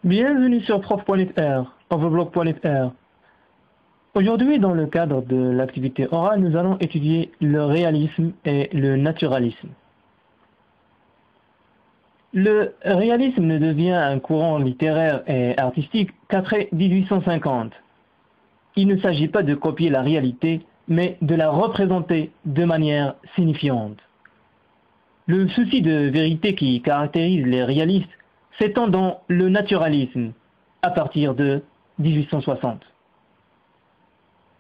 Bienvenue sur prof.fr, overblog.fr. Aujourd'hui, dans le cadre de l'activité orale, nous allons étudier le réalisme et le naturalisme. Le réalisme ne devient un courant littéraire et artistique qu'après 1850. Il ne s'agit pas de copier la réalité, mais de la représenter de manière signifiante. Le souci de vérité qui caractérise les réalistes s'étend dans le naturalisme à partir de 1860.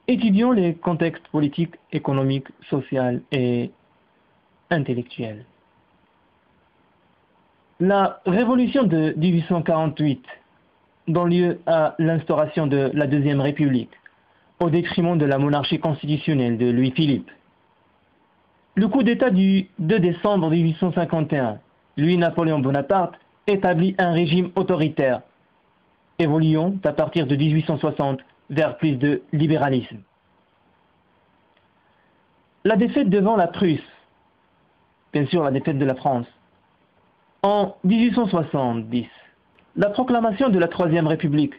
Étudions les contextes politiques, économiques, sociaux et intellectuels. La révolution de 1848 donne lieu à l'instauration de la Deuxième République, au détriment de la monarchie constitutionnelle de Louis-Philippe. Le coup d'État du 2 décembre 1851, Louis-Napoléon Bonaparte établit un régime autoritaire, évoluant à partir de 1860 vers plus de libéralisme. La défaite devant la Prusse, bien sûr la défaite de la France, en 1870, la proclamation de la Troisième République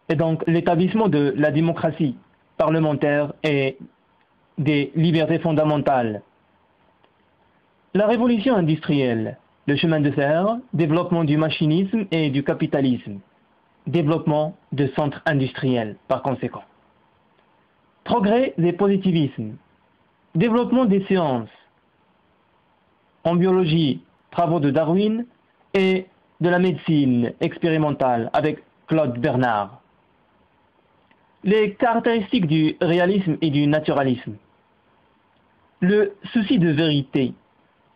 et donc l'établissement de la démocratie parlementaire et des libertés fondamentales. La révolution industrielle, le chemin de fer, développement du machinisme et du capitalisme, développement de centres industriels par conséquent. Progrès des positivismes, développement des sciences, en biologie, travaux de Darwin et de la médecine expérimentale avec Claude Bernard. Les caractéristiques du réalisme et du naturalisme. Le souci de vérité.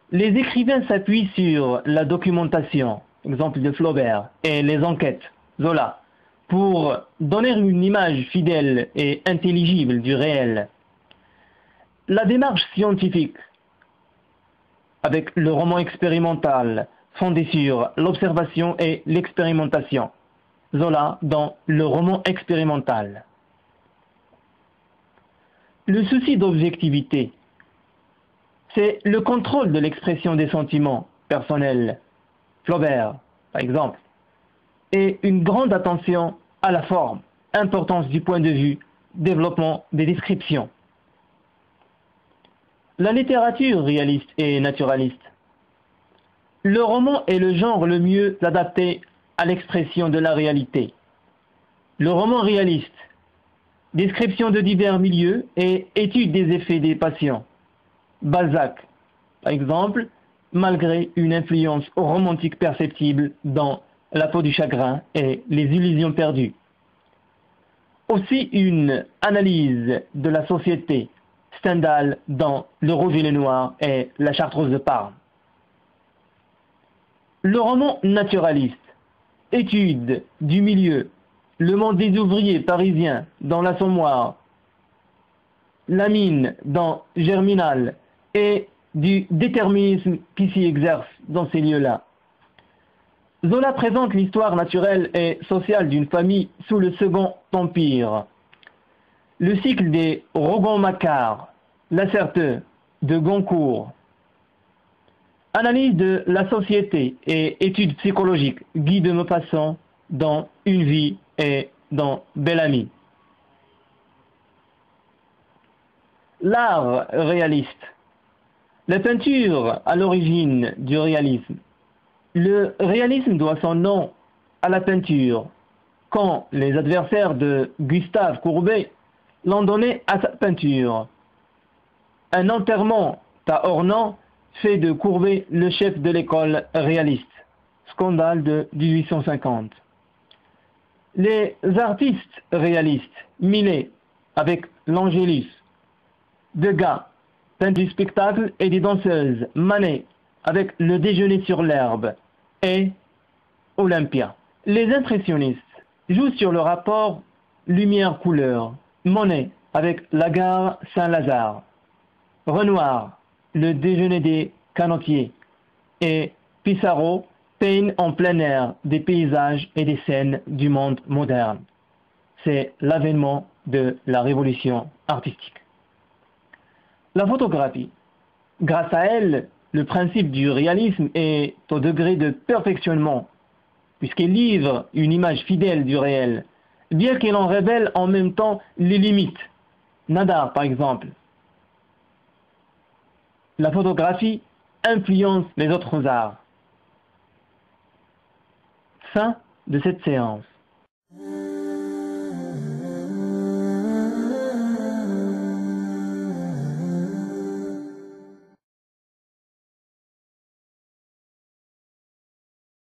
Les écrivains s'appuient sur la documentation, exemple de Flaubert, et les enquêtes, Zola, pour donner une image fidèle et intelligible du réel. La démarche scientifique, avec le roman expérimental, fondé sur l'observation et l'expérimentation, Zola dans le roman expérimental. Le souci d'objectivité, c'est le contrôle de l'expression des sentiments personnels, Flaubert par exemple, et une grande attention à la forme, importance du point de vue, développement des descriptions. La littérature réaliste et naturaliste. Le roman est le genre le mieux adapté à l'expression de la réalité. Le roman réaliste, description de divers milieux et étude des effets des patients. Balzac, par exemple, malgré une influence romantique perceptible dans La peau du chagrin et Les illusions perdues. Aussi une analyse de la société, Stendhal dans Le rouge et le noir et La chartreuse de Parme. Le roman naturaliste, étude du milieu, le monde des ouvriers parisiens dans L'Assommoir, la mine dans Germinal et du déterminisme qui s'y exerce dans ces lieux-là. Zola présente l'histoire naturelle et sociale d'une famille sous le Second Empire. Le cycle des Rougon-Macquart, Lacerteux, de Goncourt. Analyse de la société et études psychologiques, Guy de Maupassant dans Une vie et dans Bel-Ami. L'art réaliste. La peinture à l'origine du réalisme. Le réalisme doit son nom à la peinture, quand les adversaires de Gustave Courbet l'ont donné à sa peinture. Un enterrement à Ornans fait de Courbet le chef de l'école réaliste. Scandale de 1850. Les artistes réalistes, Millet avec l'Angélus, Degas, peintre du spectacle et des danseuses, Manet avec Le déjeuner sur l'herbe et Olympia. Les impressionnistes jouent sur le rapport lumière-couleur, Monet avec La gare Saint-Lazare, Renoir, Le déjeuner des canotiers et Pissarro peignent en plein air des paysages et des scènes du monde moderne. C'est l'avènement de la révolution artistique. La photographie. Grâce à elle, le principe du réalisme est au degré de perfectionnement puisqu'elle livre une image fidèle du réel, bien qu'elle en révèle en même temps les limites. Nadar, par exemple. La photographie influence les autres arts. Fin de cette séance.